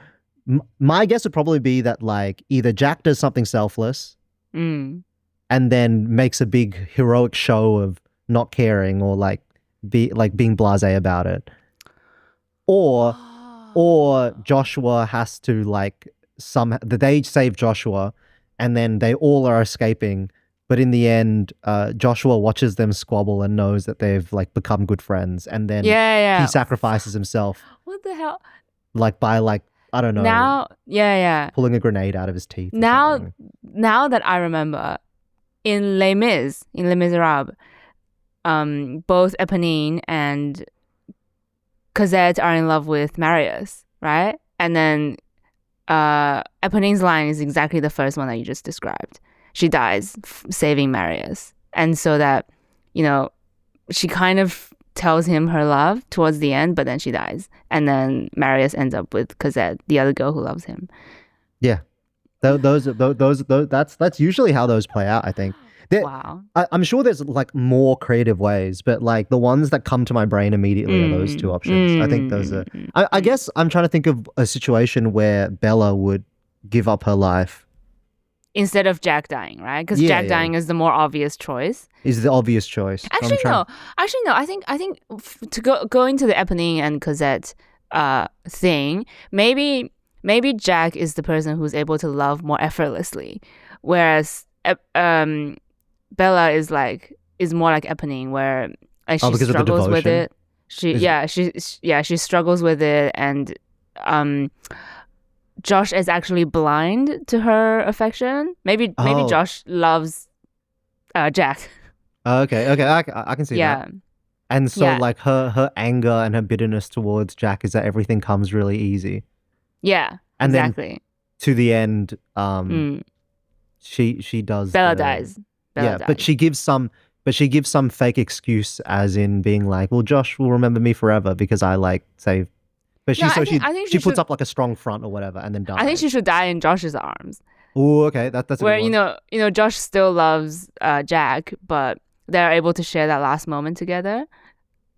my guess would probably be that like either Jack does something selfless and then makes a big heroic show of not caring or like being blasé about it, or Joshua has to like they save Joshua and then they all are escaping, but in the end Joshua watches them squabble and knows that they've like become good friends, and then he sacrifices himself. What the hell? Like by like, I don't know. Now, pulling a grenade out of his teeth. Now that I remember, in Les Miserables, both Eponine and Cosette are in love with Marius, right? And then Eponine's line is exactly the first one that you just described. She dies saving Marius, and so that she kind of tells him her love towards the end, but then she dies, and then Marius ends up with Cosette, the other girl who loves him. Yeah, those that's usually how those play out. I think. Wow. I'm sure there's like more creative ways, but like the ones that come to my brain immediately are those two options. I think those are. I guess I'm trying to think of a situation where Bella would give up her life instead of Jack dying, right? Because Jack dying is the more obvious choice. Is the obvious choice. Actually, no. I think to go into the Eponine and Cosette thing, maybe Jack is the person who's able to love more effortlessly, whereas Bella is more like Eponine, where like she struggles with it. She struggles with it, and Josh is actually blind to her affection. Maybe Josh loves Jack. Okay, I can see that. And so like her anger and her bitterness towards Jack is that everything comes really easy. Yeah, and exactly. Then to the end, she does. Bella dies. But she gives some fake excuse, as in being like, well, Josh will remember me forever because I like saved. But she puts up like a strong front or whatever, and then dies. I think she should die in Josh's arms. Oh, okay, that's where you know Josh still loves Jack, but they're able to share that last moment together.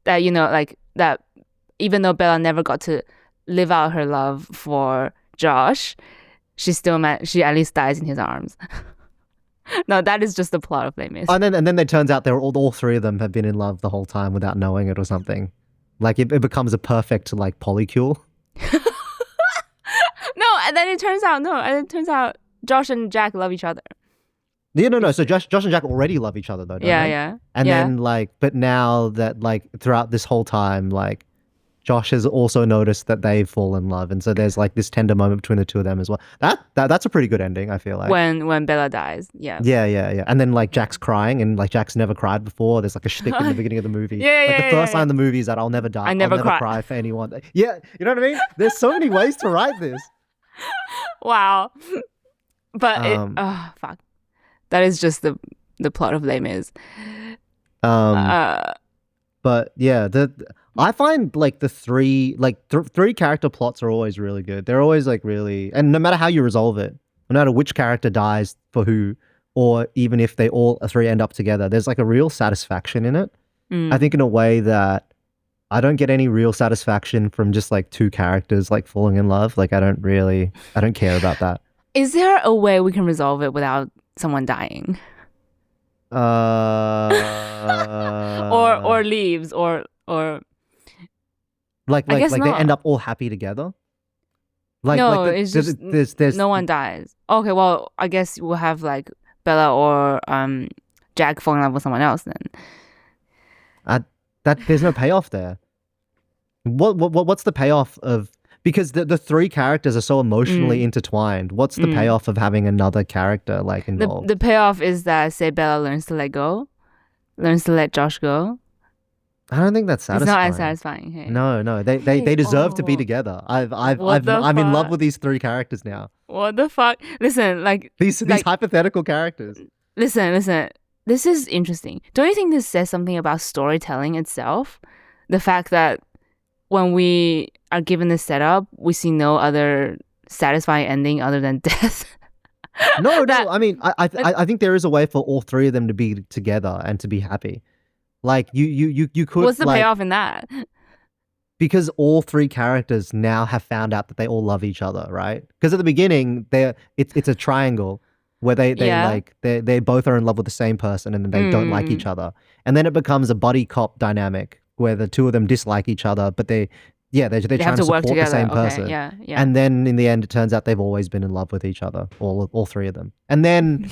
That like that, even though Bella never got to live out her love for Josh, she at least dies in his arms. No, that is just the plot of Les Mis. And then it turns out they're all three of them have been in love the whole time without knowing it or something. Like it becomes a perfect like polycule. And then it turns out Josh and Jack love each other. Yeah, no. So Josh and Jack already love each other though, don't they? Yeah. And then like, but now that like throughout this whole time, like Josh has also noticed that they fall in love, and so there's like this tender moment between the two of them as well. That's a pretty good ending, I feel like. When Bella dies, yeah. Yeah. And then like Jack's crying, and like Jack's never cried before. There's like a shtick in the beginning of the movie. The first line of the movie is that I'll never die. I'll never cry for anyone. Yeah, you know what I mean? There's so many ways to write this. Wow. But fuck. That is just the plot of Les Mis. But yeah, I find like the three character plots are always really good. They're always like really, and no matter how you resolve it, no matter which character dies for who, or even if they all three end up together, there's like a real satisfaction in it. I think in a way that I don't get any real satisfaction from just like two characters like falling in love. Like I don't care about that. Is there a way we can resolve it without someone dying? Or leaves or like they end up all happy together. It's just there's no one dies. Okay, well I guess we'll have like Bella or Jack fall in love with someone else then. There's no payoff there. What's the payoff of, because the three characters are so emotionally intertwined. What's the payoff of having another character like involved? The payoff is that, say, Bella learns to let Josh go. I don't think that's satisfying. It's not as satisfying. Hey. No. They deserve to be together. I'm in love with these three characters now. What the fuck? Listen, like these hypothetical characters. Listen. This is interesting. Don't you think this says something about storytelling itself? The fact that when we are given this setup, we see no other satisfying ending other than death. No. I mean, I think there is a way for all three of them to be together and to be happy. Like you could. What's the payoff in that? Because all three characters now have found out that they all love each other, right? Because at the beginning, it's a triangle where they both are in love with the same person and then they don't like each other, and then it becomes a buddy cop dynamic where the two of them dislike each other, but they're trying to support the same person. Yeah. And then in the end, it turns out they've always been in love with each other, all three of them. And then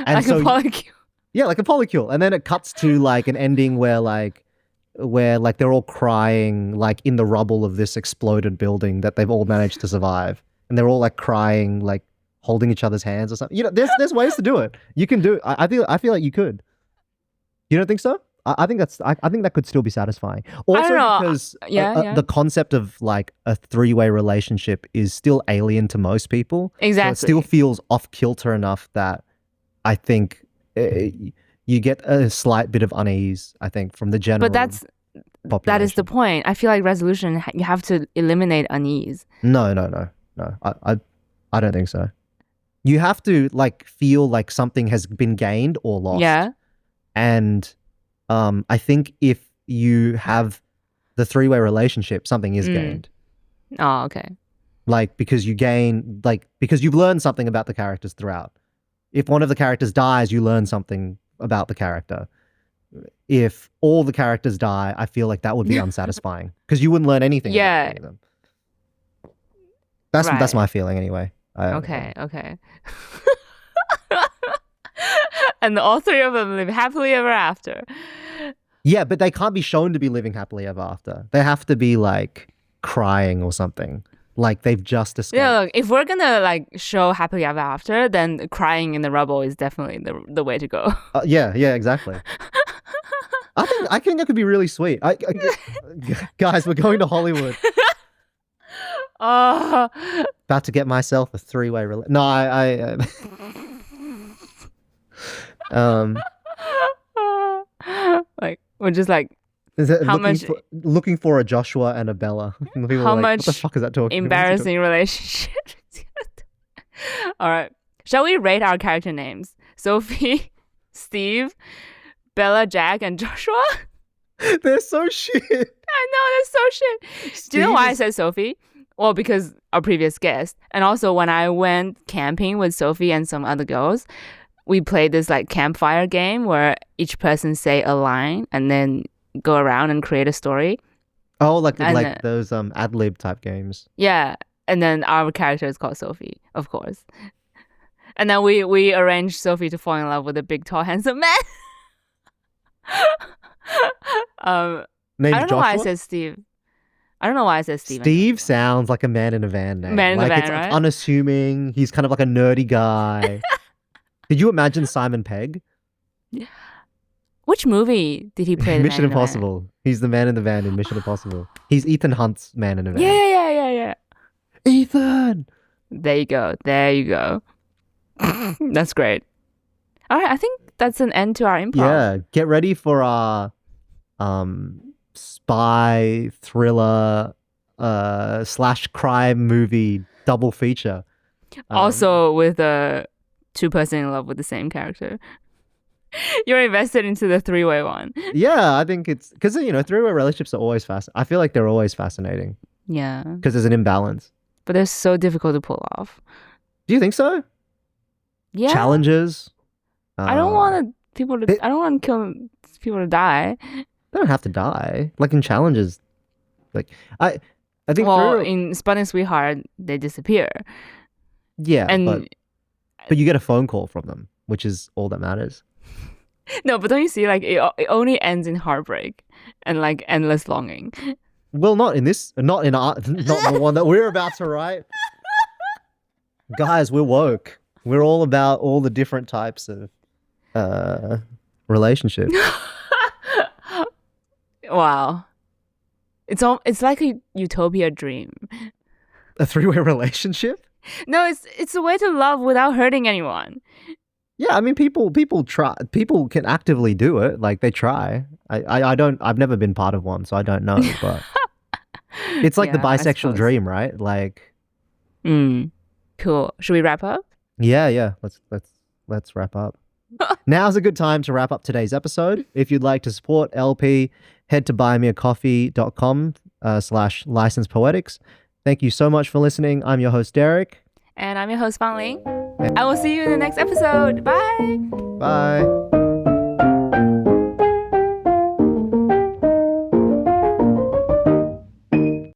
like a polycule. Yeah, like a polycule. And then it cuts to like an ending where they're all crying like in the rubble of this exploded building that they've all managed to survive, and they're all like crying, like holding each other's hands or something. You know, there's ways to do it. You can do it. I feel like you could. You don't think so? I think that could still be satisfying. Also, because the concept of like a three-way relationship is still alien to most people. Exactly. So it still feels off kilter enough that I think you get a slight bit of unease, I think, from the general. But population. that is the point. I feel like resolution, you have to eliminate unease. No. I don't think so. You have to like feel like something has been gained or lost. Yeah. And I think if you have the three-way relationship, something is gained. Oh, okay. Like because you've learned something about the characters throughout. If one of the characters dies, you learn something about the character. If all the characters die, I feel like that would be unsatisfying because you wouldn't learn anything about any of them. That's my feeling anyway. Okay. And all three of them live happily ever after. Yeah, but they can't be shown to be living happily ever after. They have to be like crying or something. Like they've just escaped. Yeah, look, if we're gonna like show happily ever after, then crying in the rubble is definitely the way to go. Yeah, exactly. I think that could be really sweet. Guys, we're going to Hollywood. About to get myself a three-way relationship. No, like we're just like looking for a Joshua and a Bella. How much what the fuck is that talking? Embarrassing relationship. All right, shall we rate our character names? Sophie, Steve, Bella, Jack, and Joshua. They're so shit. I know, they're so shit. Do you know why I said Sophie? Well, because our previous guest, and also when I went camping with Sophie and some other girls, we played this like campfire game where each person say a line and then go around and create a story. Oh, like those ad lib type games. Yeah, and then our character is called Sophie, of course. And then we arranged Sophie to fall in love with a big, tall, handsome man. I don't know why I said Steve. I don't know why I said Steve. Steve sounds like a man in a van name. Man in a van, right? It's unassuming. He's kind of like a nerdy guy. Did you imagine Simon Pegg? Which movie did he play? Mission Impossible. He's the man in the van in Mission Impossible. He's Ethan Hunt's man in a van. Yeah. Ethan! There you go. That's great. All right, I think that's an end to our improv. Yeah, get ready for our spy thriller / crime movie double feature. Also with a two-person in love with the same character. You're invested into the three-way one. Yeah, I think it's because three-way relationships are always I feel like they're always fascinating. Yeah, because there's an imbalance. But they're so difficult to pull off. Do you think so? Yeah. Challenges. I don't want people to. I don't want to kill people to die. They don't have to die. Like in challenges, like I think. Well, in Spotting Sweetheart, they disappear. Yeah, but you get a phone call from them, which is all that matters. No, but don't you see? Like it only ends in heartbreak and like endless longing. Well, not in the one that we're about to write. Guys, we're woke. We're all about all the different types of relationships. Wow. It's like a utopia dream. A three-way relationship? No, it's a way to love without hurting anyone. Yeah, I mean people try. People can actively do it. Like they try. I've never been part of one, so I don't know, but it's like the bisexual dream, right? Like cool. Should we wrap up? Yeah. Let's wrap up. Now's a good time to wrap up today's episode. If you'd like to support LP, head to buymeacoffee.com /licensepoetics. Thank you so much for listening. I'm your host, Derek. And I'm your host, Fan Ling. I will see you in the next episode. Bye. Bye.